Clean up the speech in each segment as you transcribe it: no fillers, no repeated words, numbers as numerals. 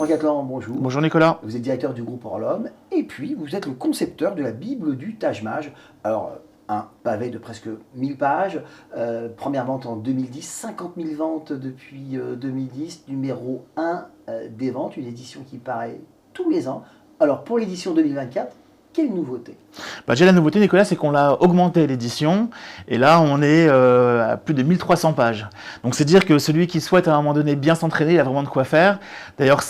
Jean-Catlan, bonjour. Bonjour Nicolas. Vous êtes directeur du groupe Orlom et puis vous êtes le concepteur de la Bible du Taj Mahal. Alors, un pavé de presque 1000 pages, première vente en 2010, 50 000 ventes depuis 2010, numéro 1 des ventes, une édition qui paraît tous les ans. Alors, pour l'édition 2024, quelle nouveauté? Déjà la nouveauté Nicolas, c'est qu'on l'a augmenté l'édition et là on est à plus de 1300 pages. Donc c'est dire que celui qui souhaite à un moment donné bien s'entraîner, il a vraiment de quoi faire. D'ailleurs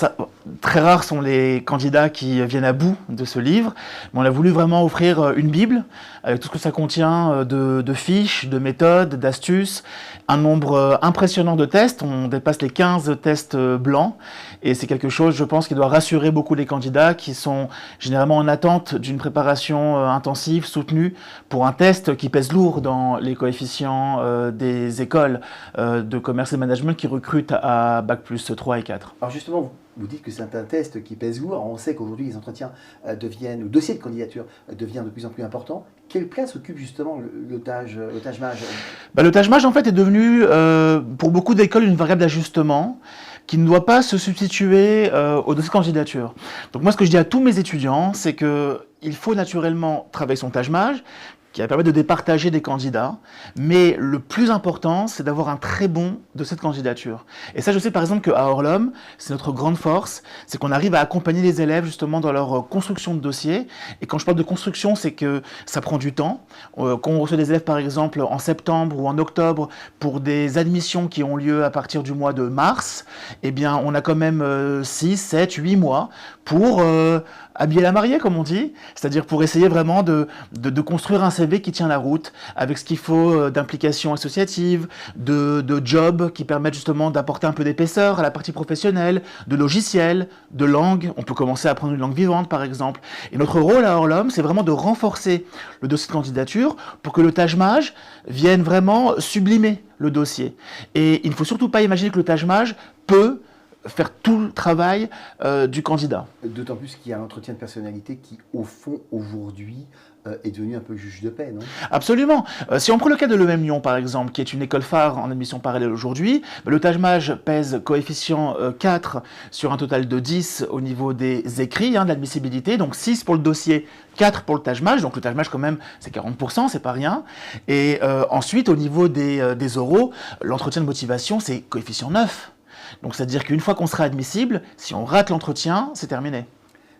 très rares sont les candidats qui viennent à bout de ce livre, mais on a voulu vraiment offrir une Bible avec tout ce que ça contient de fiches, de méthodes, d'astuces, un nombre impressionnant de tests. On dépasse les 15 tests blancs et c'est quelque chose, je pense, qui doit rassurer beaucoup les candidats qui sont généralement en attente d'une préparation intensive, soutenue, pour un test qui pèse lourd dans les coefficients des écoles de commerce et management qui recrutent à Bac plus 3 et 4. Alors justement, vous dites que c'est un test qui pèse lourd. On sait qu'aujourd'hui, les entretiens deviennent, le dossier de candidature devient de plus en plus important. Quelle place occupe justement le Taj Mahal? Le Taj Mahal, en fait, est devenu, pour beaucoup d'écoles, une variable d'ajustement qui ne doit pas se substituer au dossier de candidature. Donc moi, ce que je dis à tous mes étudiants, c'est qu'il faut naturellement travailler son Taj Mahal, qui va permettre de départager des candidats, mais le plus important, c'est d'avoir un très bon dossier de candidature. Et ça, je sais par exemple qu'à Orlom, c'est notre grande force, c'est qu'on arrive à accompagner les élèves justement dans leur construction de dossier. Et quand je parle de construction, c'est que ça prend du temps. Quand on reçoit des élèves par exemple en septembre ou en octobre pour des admissions qui ont lieu à partir du mois de mars, eh bien on a quand même 6, 7, 8 mois pour habiller la mariée, comme on dit, c'est-à-dire pour essayer vraiment de construire un CV qui tient la route, avec ce qu'il faut d'implication associative, de jobs qui permettent justement d'apporter un peu d'épaisseur à la partie professionnelle, de logiciels, de langues. On peut commencer à apprendre une langue vivante, par exemple. Et notre rôle à Orlom, c'est vraiment de renforcer le dossier de candidature pour que le Taj Mahal vienne vraiment sublimer le dossier. Et il ne faut surtout pas imaginer que le Taj Mahal peut faire tout le travail du candidat. D'autant plus qu'il y a un entretien de personnalité qui, au fond, aujourd'hui, est devenu un peu juge de paix, non? Absolument. Si on prend le cas de l'EM Lyon, par exemple, qui est une école phare en admission parallèle aujourd'hui, le Taj Mahal pèse coefficient 4 sur un total de 10 au niveau des écrits, de l'admissibilité, donc 6 pour le dossier, 4 pour le Taj Mahal, donc le Taj Mahal quand même c'est 40%, c'est pas rien. Et ensuite au niveau des oraux, l'entretien de motivation c'est coefficient 9. Donc c'est-à-dire qu'une fois qu'on sera admissible, si on rate l'entretien, c'est terminé.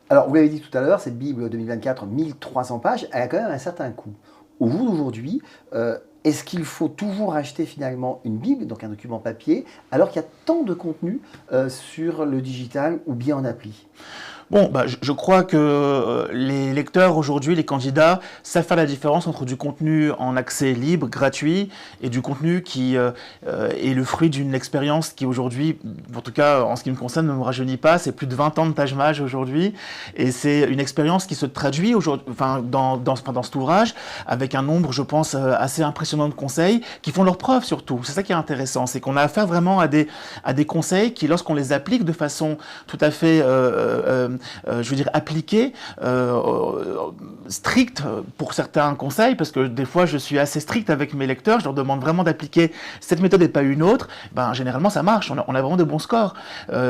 Alors, vous l'avez dit tout à l'heure, cette Bible 2024, 1300 pages, elle a quand même un certain coût. Au jour d'aujourd'hui, est-ce qu'il faut toujours acheter finalement une Bible, donc un document papier, alors qu'il y a tant de contenu sur le digital ou bien en appli? Je crois que les lecteurs aujourd'hui, les candidats, savent faire la différence entre du contenu en accès libre, gratuit, et du contenu qui est le fruit d'une expérience qui aujourd'hui, en tout cas en ce qui me concerne, ne me rajeunit pas. C'est plus de 20 ans de Taj Mahal aujourd'hui, et c'est une expérience qui se traduit dans cet ouvrage avec un nombre, je pense, assez impressionnant de conseils qui font leurs preuves surtout. C'est ça qui est intéressant, c'est qu'on a affaire vraiment à des conseils qui, lorsqu'on les applique de façon tout à fait je veux dire appliqué, strict pour certains conseils, parce que des fois je suis assez strict avec mes lecteurs, je leur demande vraiment d'appliquer cette méthode et pas une autre, généralement ça marche, on a vraiment de bons scores.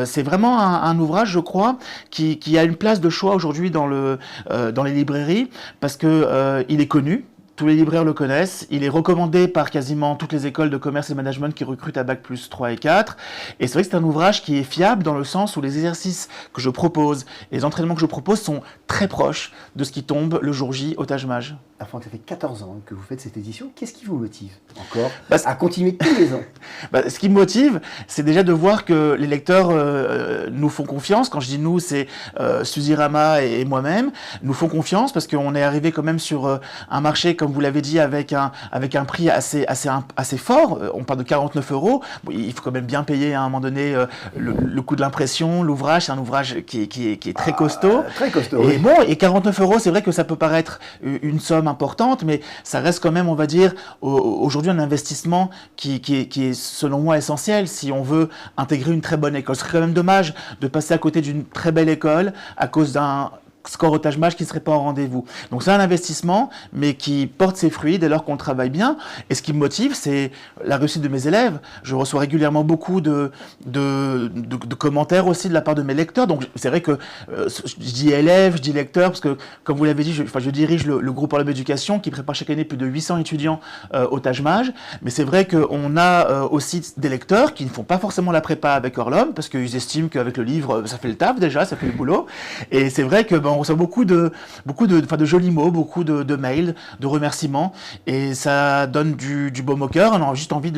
C'est vraiment un ouvrage, je crois, qui a une place de choix aujourd'hui dans les librairies, parce que il est connu. Tous les libraires le connaissent, il est recommandé par quasiment toutes les écoles de commerce et management qui recrutent à Bac plus 3 et 4. Et c'est vrai que c'est un ouvrage qui est fiable dans le sens où les exercices que je propose et les entraînements que je propose sont très proches de ce qui tombe le jour J au Taj Mahal. Enfin, ça fait 14 ans que vous faites cette édition. Qu'est-ce qui vous motive encore à continuer tous les ans? Ce qui me motive, c'est déjà de voir que les lecteurs nous font confiance. Quand je dis nous, c'est Suzy Rama et moi-même, nous font confiance parce qu'on est arrivé quand même sur un marché, comme vous l'avez dit, avec un prix assez fort. On parle de 49 €. Il faut quand même bien payer à un moment donné le coût de l'impression, l'ouvrage. C'est un ouvrage qui est très costaud. Très costaud, et oui. Et 49 €, c'est vrai que ça peut paraître une somme importante, mais ça reste quand même, on va dire, aujourd'hui un investissement qui est selon moi essentiel si on veut intégrer une très bonne école. Ce serait quand même dommage de passer à côté d'une très belle école à cause d'un score au Taj Mahal qui ne serait pas au rendez-vous. Donc c'est un investissement, mais qui porte ses fruits dès lors qu'on le travaille bien. Et ce qui me motive, c'est la réussite de mes élèves. Je reçois régulièrement beaucoup de commentaires aussi de la part de mes lecteurs. Donc c'est vrai que je dis élèves, je dis lecteurs, parce que comme vous l'avez dit, je dirige le groupe Orlum Éducation qui prépare chaque année plus de 800 étudiants au Taj Mahal. Mais c'est vrai qu'on a aussi des lecteurs qui ne font pas forcément la prépa avec Orlum, parce qu'ils estiment qu'avec le livre, ça fait le taf déjà, ça fait le boulot. Et c'est vrai que on reçoit beaucoup de jolis mots, beaucoup de mails, de remerciements, et ça donne du baume au cœur. On a juste envie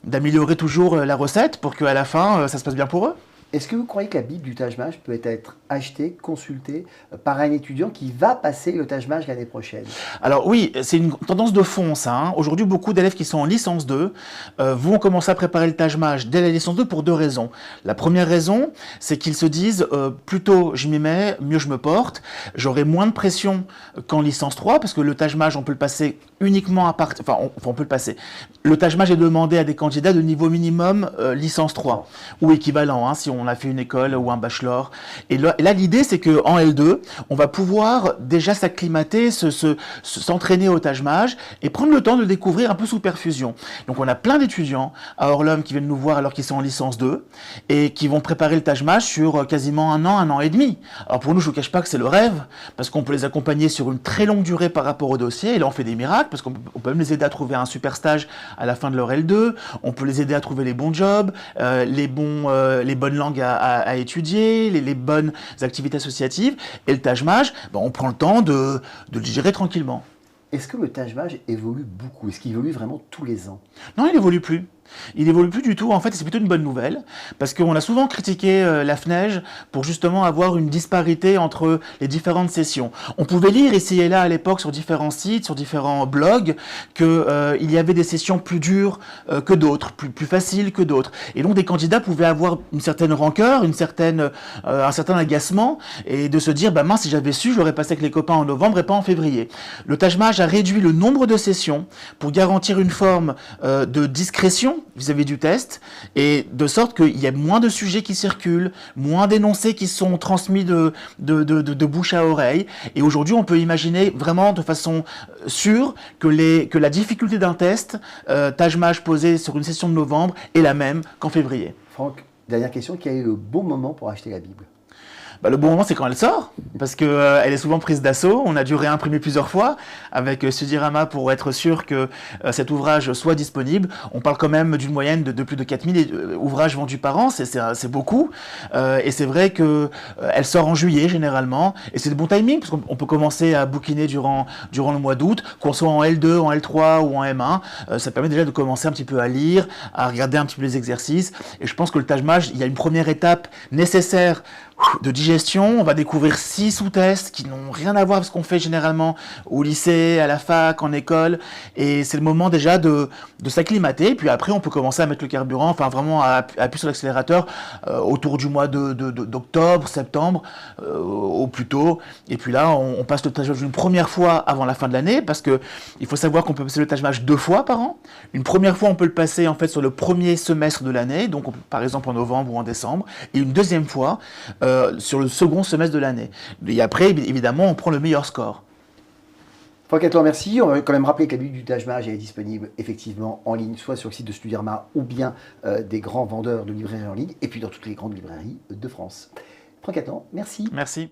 d'améliorer toujours la recette pour qu'à la fin, ça se passe bien pour eux. Est-ce que vous croyez que la Bible du Taj Mahal peut être achetée, consultée par un étudiant qui va passer le Taj Mahal l'année prochaine? Alors oui, c'est une tendance de fond ça, hein. Aujourd'hui, beaucoup d'élèves qui sont en licence 2 vont commencer à préparer le Taj Mahal dès la licence 2 pour deux raisons. La première raison, c'est qu'ils se disent plus tôt je m'y mets, mieux je me porte, j'aurai moins de pression qu'en licence 3, parce que le Taj Mahal, on peut le passer uniquement à partir... Enfin, on peut le passer. Le Taj Mahal est demandé à des candidats de niveau minimum licence 3, ou équivalent, hein, si on a fait une école ou un bachelor. Et là l'idée, c'est qu'en L2, on va pouvoir déjà s'acclimater, s'entraîner au Taj Mahal et prendre le temps de le découvrir un peu sous perfusion. Donc on a plein d'étudiants à Orlum qui viennent nous voir alors qu'ils sont en licence 2 et qui vont préparer le Taj Mahal sur quasiment un an et demi. Alors pour nous, je ne vous cache pas que c'est le rêve, parce qu'on peut les accompagner sur une très longue durée par rapport au dossier, et là on fait des miracles, parce qu'on peut même les aider à trouver un super stage à la fin de leur L2, on peut les aider à trouver les bons jobs, les bonnes langues à étudier, les bonnes activités associatives, et le Taj Mahal, on prend le temps de le gérer tranquillement. Est-ce que le Taj Mahal évolue beaucoup? Est-ce qu'il évolue vraiment tous les ans? Non, il évolue plus. Il évolue plus du tout. En fait, c'est plutôt une bonne nouvelle, parce qu'on a souvent critiqué la FNEJ pour justement avoir une disparité entre les différentes sessions. On pouvait lire ici et là à l'époque sur différents sites, sur différents blogs, qu'il y avait des sessions plus dures que d'autres, plus faciles que d'autres. Et donc des candidats pouvaient avoir une certaine rancœur, un certain agacement, et de se dire, mince, si j'avais su, je l'aurais passé avec les copains en novembre et pas en février. Le Taj Mahal a réduit le nombre de sessions pour garantir une forme de discrétion vis-à-vis du test, et de sorte qu'il y a moins de sujets qui circulent, moins d'énoncés qui sont transmis de bouche à oreille. Et aujourd'hui, on peut imaginer vraiment de façon sûre que la difficulté d'un test Taj Mahal posé sur une session de novembre est la même qu'en février. Franck, dernière question, quel est le bon moment pour acheter la Bible? Le bon moment, c'est quand elle sort, parce qu'elle est souvent prise d'assaut. On a dû réimprimer plusieurs fois avec Studirama pour être sûr que cet ouvrage soit disponible. On parle quand même d'une moyenne de plus de 4000 ouvrages vendus par an, c'est beaucoup. Et c'est vrai qu'elle sort en juillet généralement, et c'est le bon timing, parce qu'on peut commencer à bouquiner durant le mois d'août, qu'on soit en L2, en L3 ou en M1. Ça permet déjà de commencer un petit peu à lire, à regarder un petit peu les exercices. Et je pense que le Taj Mahal, il y a une première étape nécessaire de digestion. On va découvrir 6 sous-tests qui n'ont rien à voir avec ce qu'on fait généralement au lycée, à la fac, en école, et c'est le moment déjà de s'acclimater. Puis après, on peut commencer à mettre le carburant, enfin vraiment à appuyer sur l'accélérateur autour du mois d'octobre, septembre, au plus tôt. Et puis là, on passe le Taj Mahal une première fois avant la fin de l'année, parce que il faut savoir qu'on peut passer le Taj Mahal 2 fois par an. Une première fois, on peut le passer en fait sur le premier semestre de l'année, donc par exemple en novembre ou en décembre, et une deuxième fois sur le second semestre de l'année. Et après, évidemment, on prend le meilleur score. Franck, à toi, merci. On va quand même rappeler que la Bible du Taj Mahal est disponible effectivement en ligne, soit sur le site de Studirama ou bien des grands vendeurs de librairies en ligne, et puis dans toutes les grandes librairies de France. Franck, à toi, merci. Merci.